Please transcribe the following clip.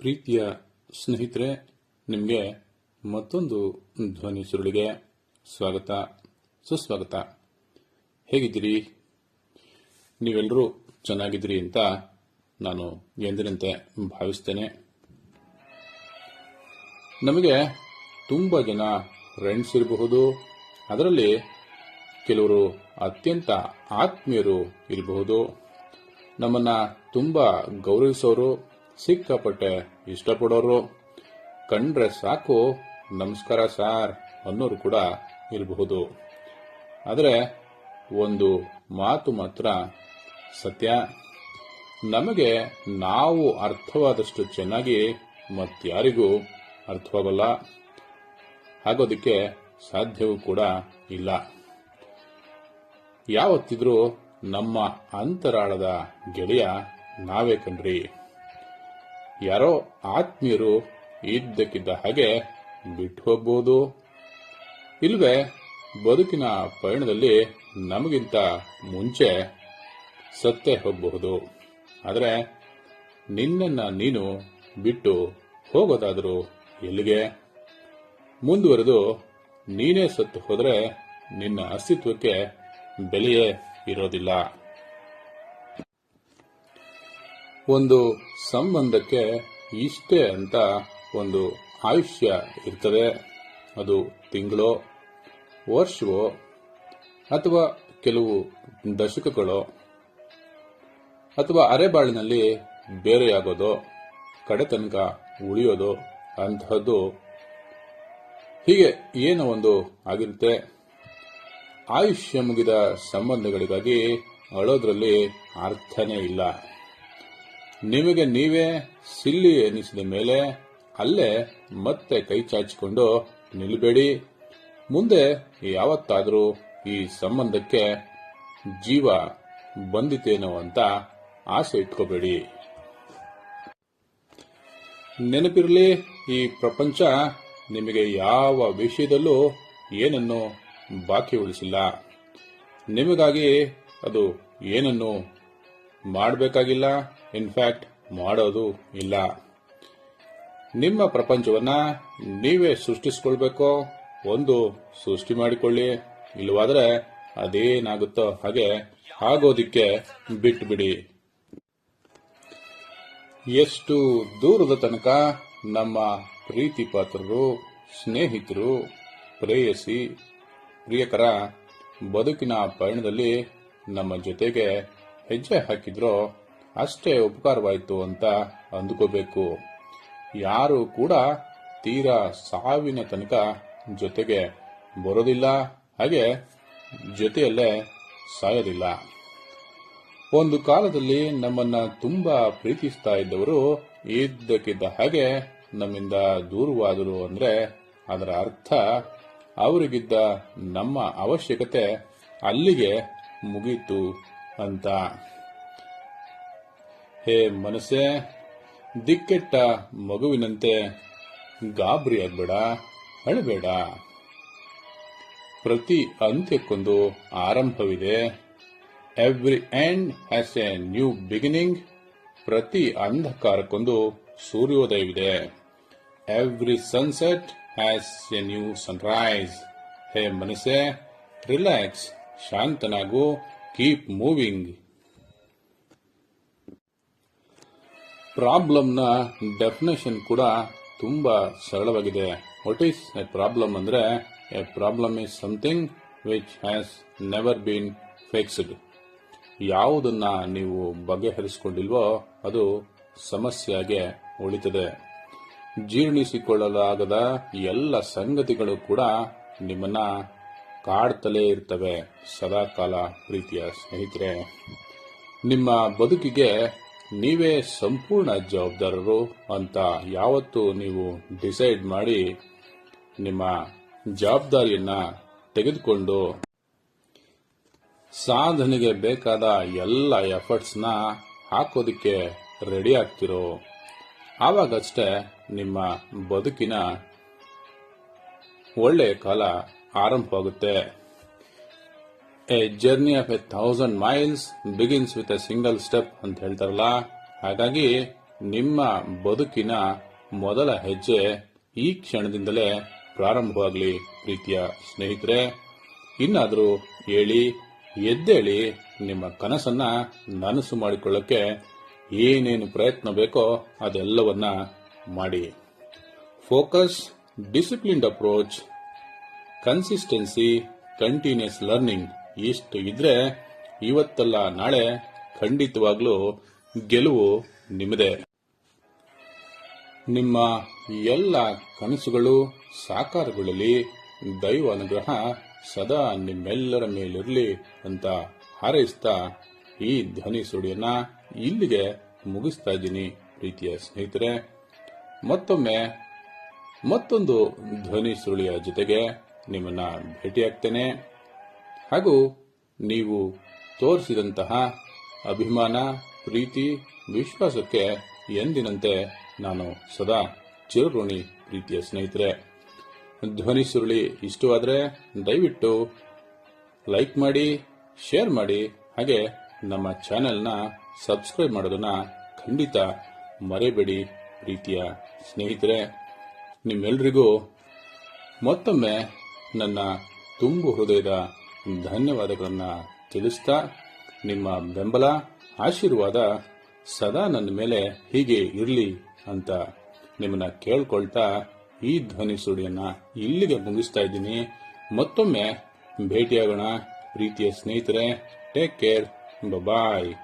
ಪ್ರೀತಿಯ ಸ್ನೇಹಿತರೆ, ನಿಮಗೆ ಮತ್ತೊಂದು ಧ್ವನಿ ಸುರುಳಿಗೆ ಸ್ವಾಗತ ಸುಸ್ವಾಗತ. ಹೇಗಿದ್ದೀರಿ? ನೀವೆಲ್ಲರೂ ಚೆನ್ನಾಗಿದ್ದೀರಿ ಅಂತ ನಾನು ಎಂದಿನಂತೆ ಭಾವಿಸ್ತೇನೆ. ನಮಗೆ ತುಂಬ ಜನ ಫ್ರೆಂಡ್ಸ್ ಇರಬಹುದು, ಅದರಲ್ಲಿ ಕೆಲವರು ಅತ್ಯಂತ ಆತ್ಮೀಯರು ಇರಬಹುದು. ನಮ್ಮನ್ನ ತುಂಬ ಗೌರವಿಸೋರು, ಸಿಕ್ಕಾಪಟ್ಟೆ ಇಷ್ಟಪಡೋರು, ಕಂಡ್ರೆ ಸಾಕು ನಮಸ್ಕಾರ ಸಾರ್ ಅನ್ನೋರು ಕೂಡ ಇರಬಹುದು. ಆದರೆ ಒಂದು ಮಾತು ಮಾತ್ರ ಸತ್ಯ, ನಮಗೆ ನಾವು ಅರ್ಥವಾದಷ್ಟು ಚೆನ್ನಾಗಿ ಮತ್ತಾರಿಗೂ ಅರ್ಥವಾಗಲ್ಲ, ಆಗೋದಕ್ಕೆ ಸಾಧ್ಯವೂ ಕೂಡ ಇಲ್ಲ. ಯಾವತ್ತಿದ್ರೂ ನಮ್ಮ ಅಂತರಾಳದ ಗೆಳೆಯ ನಾವೇ ಕಣ್ರಿ. ಯಾರೋ ಆತ್ಮೀಯರು ಇದ್ದಕ್ಕಿದ್ದ ಹಾಗೆ ಬಿಟ್ಟು ಹೋಗ್ಬೋದು, ಇಲ್ವೇ ಬದುಕಿನ ಪಯಣದಲ್ಲಿ ನಮಗಿಂತ ಮುಂಚೆ ಸತ್ತೇ ಹೋಗಬಹುದು. ಆದರೆ ನಿನ್ನನ್ನ ನೀನು ಬಿಟ್ಟು ಹೋಗೋದಾದರೂ ಎಲ್ಲಿಗೆ? ಮುಂದುವರೆದು ನೀನೇ ಸತ್ತು ಹೋದರೆ ನಿನ್ನ ಅಸ್ತಿತ್ವಕ್ಕೆ ಬೆಲೆಯೇ ಇರೋದಿಲ್ಲ. ಒಂದು ಸಂಬಂಧಕ್ಕೆ ಇಷ್ಟೇ ಅಂತ ಒಂದು ಆಯುಷ್ಯ ಇರ್ತದೆ. ಅದು ತಿಂಗಳೋ, ವರ್ಷವೋ, ಅಥವಾ ಕೆಲವು ದಶಕಗಳೋ, ಅಥವಾ ಅರೆಬಾಳಿನಲ್ಲಿ ಬೇರೆಯಾಗೋದೋ, ಕಡೆ ತನಕ ಉಳಿಯೋದೋ ಅಂತಹದ್ದು ಹೀಗೆ ಏನೋ ಒಂದು ಆಗಿರುತ್ತೆ. ಆಯುಷ್ಯ ಮುಗಿದ ಸಂಬಂಧಗಳಿಗಾಗಿ ಅಳೋದ್ರಲ್ಲಿ ಅರ್ಥನೇ ಇಲ್ಲ. ನಿಮಗೆ ನೀವೇ ಸಿಲ್ಲಿ ಎನಿಸಿದ ಮೇಲೆ ಅಲ್ಲೇ ಮತ್ತೆ ಕೈ ಚಾಚಿಕೊಂಡು ನಿಲ್ಲಬೇಡಿ. ಮುಂದೆ ಯಾವತ್ತಾದರೂ ಈ ಸಂಬಂಧಕ್ಕೆ ಜೀವ ಬಂದಿತೇನೋ ಅಂತ ಆಸೆ ಇಟ್ಕೋಬೇಡಿ. ನೆನಪಿರಲಿ, ಈ ಪ್ರಪಂಚ ನಿಮಗೆ ಯಾವ ವಿಷಯದಲ್ಲೂ ಏನನ್ನು ಬಾಕಿ ಉಳಿಸಿಲ್ಲ. ನಿಮಗಾಗಿ ಅದು ಏನನ್ನು ಮಾಡಬೇಕಾಗಿಲ್ಲ, ಇನ್ಫ್ಯಾಕ್ಟ್ ಮಾಡೋದು ಇಲ್ಲ. ನಿಮ್ಮ ಪ್ರಪಂಚವನ್ನ ನೀವೇ ಸೃಷ್ಟಿಸಿಕೊಳ್ಬೇಕು. ಒಂದು ಸೃಷ್ಟಿ ಮಾಡಿಕೊಳ್ಳಿ, ಇಲ್ಲವಾದ್ರೆ ಅದೇನಾಗುತ್ತೋ ಹಾಗೆ ಆಗೋದಿಕ್ಕೆ ಬಿಟ್ಟುಬಿಡಿ. ಎಷ್ಟು ದೂರದ ತನಕ ನಮ್ಮ ಪ್ರೀತಿ ಪಾತ್ರರು, ಸ್ನೇಹಿತರು, ಪ್ರೇಯಸಿ, ಪ್ರಿಯಕರ ಬದುಕಿನ ಪಯಣದಲ್ಲಿ ನಮ್ಮ ಜೊತೆಗೆ ಹೆಜ್ಜೆ ಹಾಕಿದ್ರೋ ಅಷ್ಟೇ ಉಪಕಾರವಾಯಿತು ಅಂತ ಅಂದುಕೋಬೇಕು. ಯಾರು ಕೂಡ ತೀರಾ ಸಾವಿನ ತನಕ ಜೊತೆಗೆ ಬರೋದಿಲ್ಲ, ಹಾಗೆ ಜೊತೆಯಲ್ಲೇ ಸಾಯೋದಿಲ್ಲ. ಒಂದು ಕಾಲದಲ್ಲಿ ನಮ್ಮನ್ನ ತುಂಬಾ ಪ್ರೀತಿಸ್ತಾ ಇದ್ದವರು ಇದ್ದಕ್ಕಿದ್ದ ಹಾಗೆ ನಮ್ಮಿಂದ ದೂರವಾದರು ಅಂದ್ರೆ ಅದರ ಅರ್ಥ ಅವರಿಗಿದ್ದ ನಮ್ಮ ಅವಶ್ಯಕತೆ ಅಲ್ಲಿಗೆ ಮುಗೀತು ಅಂತ. ಹೇ ಮನಸ್ಸೇ, ದಿಕ್ಕೆಟ್ಟ ಮಗುವಿನಂತೆ ಗಾಬರಿ ಆಗ್ಬೇಡ, ಅಳಬೇಡ. ಪ್ರತಿ ಅಂತ್ಯಕ್ಕೊಂದು ಆರಂಭವಿದೆ. Every end has a new beginning. ಪ್ರತಿ ಅಂಧಕಾರಕ್ಕೊಂದು ಸೂರ್ಯೋದಯವಿದೆ. Every sunset has a new sunrise. ಹೇ ಮನಸ್ಸೇ, ರಿಲ್ಯಾಕ್ಸ್, ಶಾಂತನಾಗು, ಕೀಪ್ ಮೂವಿಂಗ್. ಪ್ರಾಬ್ಲಮ್ನ ಡೆಫಿನೇಷನ್ ಕೂಡ ತುಂಬಾ ಸರಳವಾಗಿದೆ. ವಾಟ್ ಈಸ್ ಎ ಪ್ರಾಬ್ಲಮ್ ಅಂದ್ರೆ, A problem is something which has never bean fixed. ಯಾವುದನ್ನ ನೀವು ಬಗೆಹರಿಸಿಕೊಂಡಿಲ್ವೋ ಅದು ಸಮಸ್ಯೆಯಾಗೆ ಉಳಿತದೆ. ಜೀರ್ಣಿಸಿಕೊಳ್ಳಲಾಗದ ಎಲ್ಲ ಸಂಗತಿಗಳು ಕೂಡ ನಿಮ್ಮನ್ನ ಕಾಡ್ತಲೇ ಇರ್ತವೆ ಸದಾಕಾಲ. ಪ್ರೀತಿಯ ಸ್ನೇಹಿತರೆ, ನಿಮ್ಮ ಬದುಕಿಗೆ ನೀವೇ ಸಂಪೂರ್ಣ ಜವಾಬ್ದಾರರು ಅಂತ ಯಾವತ್ತೂ ನೀವು ಡಿಸೈಡ್ ಮಾಡಿ ನಿಮ್ಮ ಜವಾಬ್ದಾರಿಯನ್ನ ತೆಗೆದುಕೊಂಡು ಸಾಧನೆಗೆ ಬೇಕಾದ ಎಲ್ಲ ಎಫರ್ಟ್ಸ್ನ ಹಾಕೋದಿಕ್ಕೆ ರೆಡಿ ಆಗ್ತಿರೋ, ಆವಾಗಷ್ಟೇ ನಿಮ್ಮ ಬದುಕಿನ ಒಳ್ಳೆಯ ಕಾಲ ಆರಂಭವಾಗುತ್ತೆ. A journey of 1,000 miles begins with a single step ಅಂತ ಹೇಳ್ತಾರಲ್ಲ, ಹಾಗಾಗಿ ನಿಮ್ಮ ಬದುಕಿನ ಮೊದಲ ಹೆಜ್ಜೆ ಈ ಕ್ಷಣದಿಂದಲೇ ಪ್ರಾರಂಭವಾಗಲಿ ಪ್ರೀತಿಯ ಸ್ನೇಹಿತರೆ. ಇನ್ನಾದರೂ ಹೇಳಿ, ಎದ್ದೇಳಿ, ನಿಮ್ಮ ಕನಸನ್ನ ನನಸು ಮಾಡಿಕೊಳ್ಳಕ್ಕೆ ಏನೇನು ಪ್ರಯತ್ನ ಬೇಕೋ ಅದೆಲ್ಲವನ್ನ ಮಾಡಿ. Focus, disciplined approach, consistency, continuous learning ಇಷ್ಟು ಇದ್ರೆ ಇವತ್ತಲ್ಲ ನಾಳೆ ಖಂಡಿತವಾಗ್ಲೂ ಗೆಲುವು ನಿಮ್ಮದೇ. ನಿಮ್ಮ ಎಲ್ಲ ಕನಸುಗಳು ಸಾಕಾರಗೊಳ್ಳಲಿ, ದೈವ ಅನುಗ್ರಹ ಸದಾ ನಿಮ್ಮೆಲ್ಲರ ಮೇಲಿರಲಿ ಅಂತ ಹಾರೈಸ್ತಾ ಈ ಧ್ವನಿ ಸುಡಿಯನ್ನ ಇಲ್ಲಿಗೆ ಮುಗಿಸ್ತಾ ಇದ್ದೀನಿ ಪ್ರೀತಿಯ ಸ್ನೇಹಿತರೆ. ಮತ್ತೊಮ್ಮೆ ಮತ್ತೊಂದು ಧ್ವನಿ ಸುಳಿಯ ಜೊತೆಗೆ ನಿಮ್ಮನ್ನ ಭೇಟಿಯಾಗ್ತೇನೆ. ಹಾಗೂ ನೀವು ತೋರಿಸಿದಂತಹ ಅಭಿಮಾನ, ಪ್ರೀತಿ, ವಿಶ್ವಾಸಕ್ಕೆ ಎಂದಿನಂತೆ ನಾನು ಸದಾ ಚಿರಋಣಿ ಪ್ರೀತಿಯ ಸ್ನೇಹಿತರೆ. ಧ್ವನಿ ಸುರುಳಿ ಇಷ್ಟವಾದರೆ ದಯವಿಟ್ಟು ಲೈಕ್ ಮಾಡಿ, ಶೇರ್ ಮಾಡಿ, ಹಾಗೆ ನಮ್ಮ ಚಾನೆಲ್ನ ಸಬ್ಸ್ಕ್ರೈಬ್ ಮಾಡೋದನ್ನ ಖಂಡಿತ ಮರೆಯಬೇಡಿ ಪ್ರೀತಿಯ ಸ್ನೇಹಿತರೆ. ನಿಮ್ಮೆಲ್ಲರಿಗೂ ಮತ್ತೊಮ್ಮೆ ನನ್ನ ತುಂಬು ಹೃದಯದ ಧನ್ಯವಾದಗಳನ್ನು ತಿಳಿಸ್ತಾ, ನಿಮ್ಮ ಬೆಂಬಲ, ಆಶೀರ್ವಾದ ಸದಾ ನನ್ನ ಮೇಲೆ ಹೀಗೆ ಇರಲಿ ಅಂತ ನಿಮ್ಮನ್ನ ಕೇಳ್ಕೊಳ್ತಾ ಈ ಧ್ವನಿ ಸುಡಿಯನ್ನ ಇಲ್ಲಿಗೆ ಮುಗಿಸ್ತಾ ಇದ್ದೀನಿ. ಮತ್ತೊಮ್ಮೆ ಭೇಟಿಯಾಗೋಣ ಪ್ರೀತಿಯ ಸ್ನೇಹಿತರೆ. Take care. ಬಾಯ್.